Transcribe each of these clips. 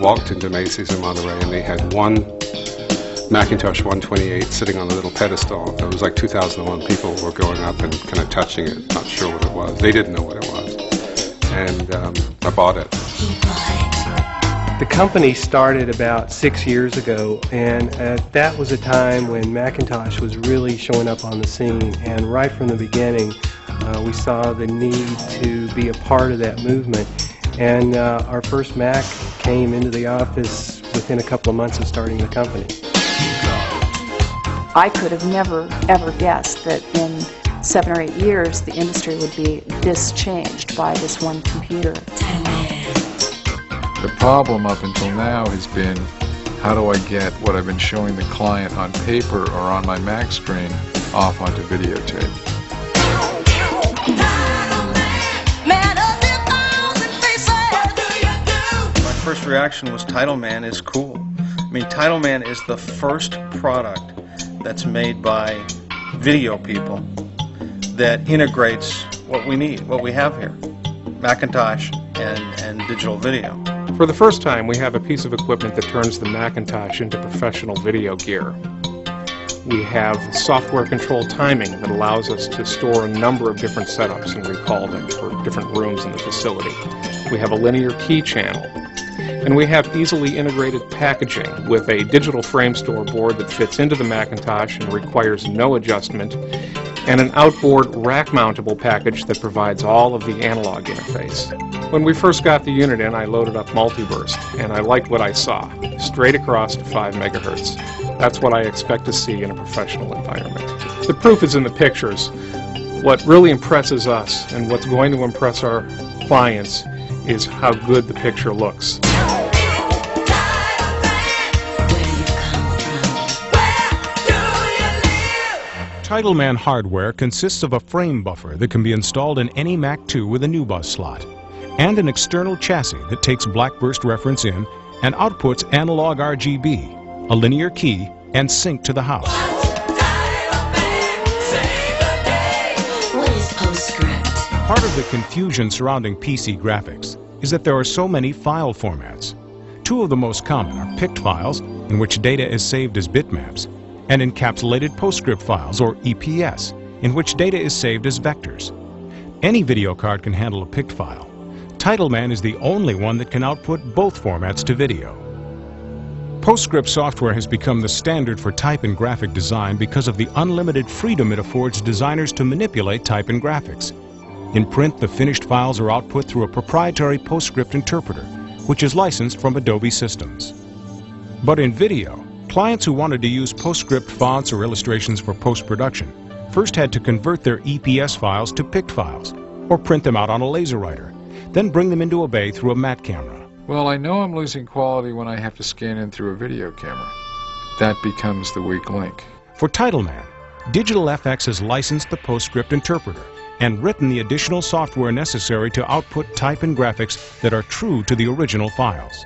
walked into Macy's in Monterey and they had one Macintosh 128 sitting on a little pedestal. It was like 2001. People were going up and kind of touching it, not sure what it was. They didn't know what it was. And I bought it. The company started about 6 years ago, and that was a time when Macintosh was really showing up on the scene. And right from the beginning, we saw the need to be a part of that movement. And our first Mac came into the office within a couple of months of starting the company. I could have never, ever guessed that in 7 or 8 years the industry would be this changed by this one computer. The problem up until now has been, how do I get what I've been showing the client on paper or on my Mac screen off onto videotape? My first reaction was TitleMan is cool. I mean, TitleMan is the first product that's made by video people that integrates what we need, what we have here, Macintosh and digital video. For the first time, we have a piece of equipment that turns the Macintosh into professional video gear. We have software-controlled timing that allows us to store a number of different setups and recall them for different rooms in the facility. We have a linear key channel. And we have easily integrated packaging with a digital frame store board that fits into the Macintosh and requires no adjustment, and an outboard rack-mountable package that provides all of the analog interface. When we first got the unit in, I loaded up Multiburst, and I liked what I saw, straight across to 5 megahertz. That's what I expect to see in a professional environment. The proof is in the pictures. What really impresses us, and what's going to impress our clients, is how good the picture looks. TitleMan hardware consists of a frame buffer that can be installed in any Mac II with a new bus slot, and an external chassis that takes Blackburst reference in and outputs analog RGB, a linear key, and sync to the house. What is PostScript? Part of the confusion surrounding PC graphics is that there are so many file formats. Two of the most common are PICT files, in which data is saved as bitmaps, and encapsulated PostScript files, or EPS, in which data is saved as vectors. Any video card can handle a PICT file. TitleMan is the only one that can output both formats to video. PostScript software has become the standard for type and graphic design because of the unlimited freedom it affords designers to manipulate type and graphics. In print, the finished files are output through a proprietary PostScript interpreter, which is licensed from Adobe Systems. But in video, clients who wanted to use PostScript fonts or illustrations for post-production first had to convert their EPS files to PICT files, or print them out on a laser writer, then bring them into a bay through a matte camera. Well, I know I'm losing quality when I have to scan in through a video camera. That becomes the weak link. For TitleMan, Digital FX has licensed the PostScript interpreter and written the additional software necessary to output type and graphics that are true to the original files.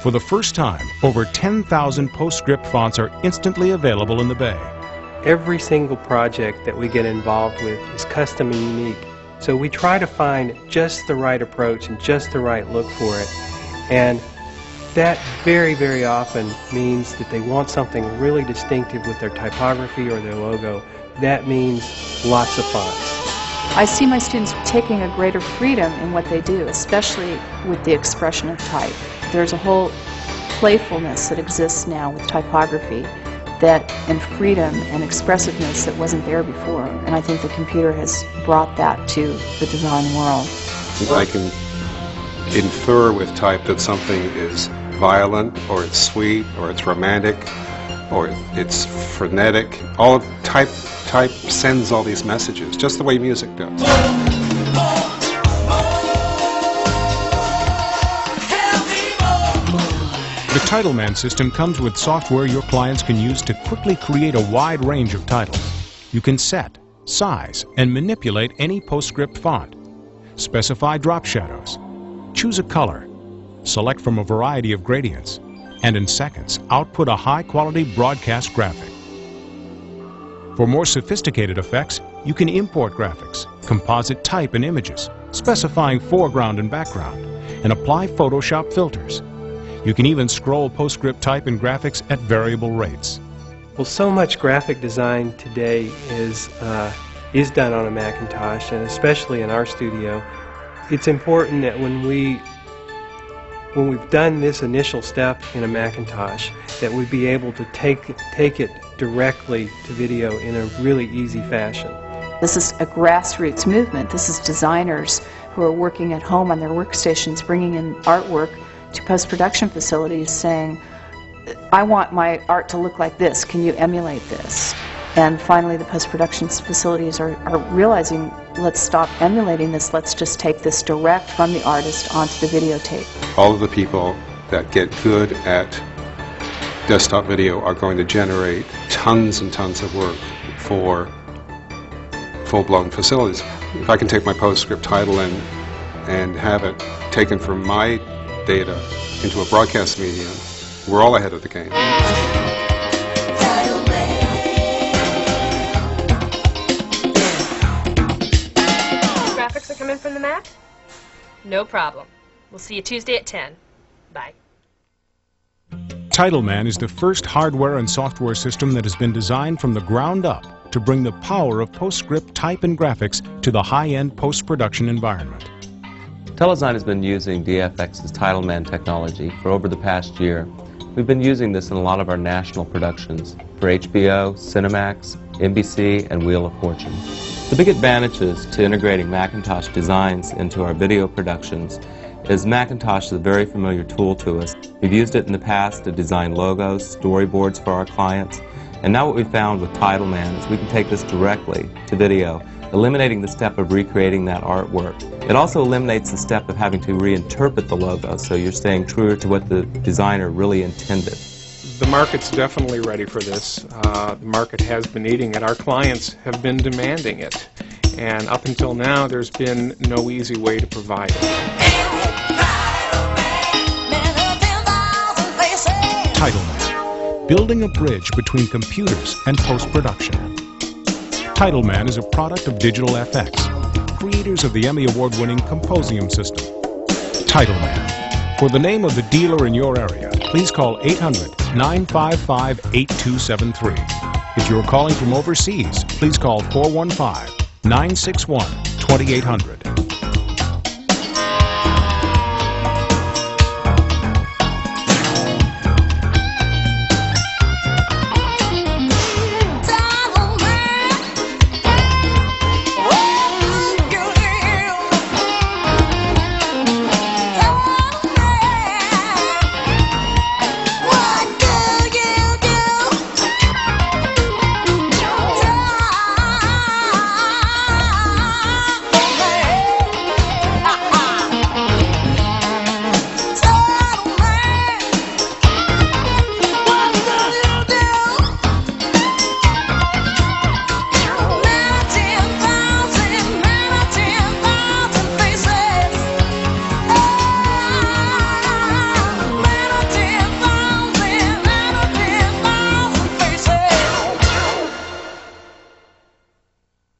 For the first time, over 10,000 PostScript fonts are instantly available in the bay. Every single project that we get involved with is custom and unique. So we try to find just the right approach and just the right look for it. And that very, very often means that they want something really distinctive with their typography or their logo. That means lots of fonts. I see my students taking a greater freedom in what they do, especially with the expression of type. There's a whole playfulness that exists now with typography and freedom and expressiveness that wasn't there before. And I think the computer has brought that to the design world. I can infer with type that something is violent, or it's sweet, or it's romantic, or it's frenetic. All of type sends all these messages, just the way music does. The TitleMan system comes with software your clients can use to quickly create a wide range of titles. You can set, size, and manipulate any PostScript font. Specify drop shadows. Choose a color. Select from a variety of gradients. And in seconds, output a high-quality broadcast graphic. For more sophisticated effects, you can import graphics, composite type and images, specifying foreground and background, and apply Photoshop filters. You can even scroll PostScript type and graphics at variable rates. Well, so much graphic design today is done on a Macintosh, and especially in our studio. It's important that when we've done this initial step in a Macintosh, that we be able to take it directly to video in a really easy fashion. This is a grassroots movement. This is designers who are working at home on their workstations, bringing in artwork to post-production facilities saying, I want my art to look like this, can you emulate this? And finally the post-production facilities are realizing, let's stop emulating this, let's just take this direct from the artist onto the videotape. All of the people that get good at desktop video are going to generate tons and tons of work for full-blown facilities. If I can take my PostScript title and have it taken from my data into a broadcast medium, we're all ahead of the game. Graphics are coming from the Mac? No problem. We'll see you Tuesday at 10. Bye. TitleMan is the first hardware and software system that has been designed from the ground up to bring the power of PostScript type and graphics to the high-end post-production environment. Telesign has been using DFX's TitleMan technology for over the past year. We've been using this in a lot of our national productions for HBO, Cinemax, NBC, and Wheel of Fortune. The big advantages to integrating Macintosh designs into our video productions is Macintosh is a very familiar tool to us. We've used it in the past to design logos, storyboards for our clients, and now what we've found with TitleMan is we can take this directly to video, eliminating the step of recreating that artwork. It also eliminates the step of having to reinterpret the logo, so you're staying truer to what the designer really intended. The market's definitely ready for this. The market has been eating it. Our clients have been demanding it. And up until now, there's been no easy way to provide it. TitleMan, building a bridge between computers and post-production. TitleMan is a product of Digital FX, creators of the Emmy Award-winning Composium system. TitleMan. For the name of the dealer in your area, please call 800-955-8273. If you're calling from overseas, please call 415-961-2800.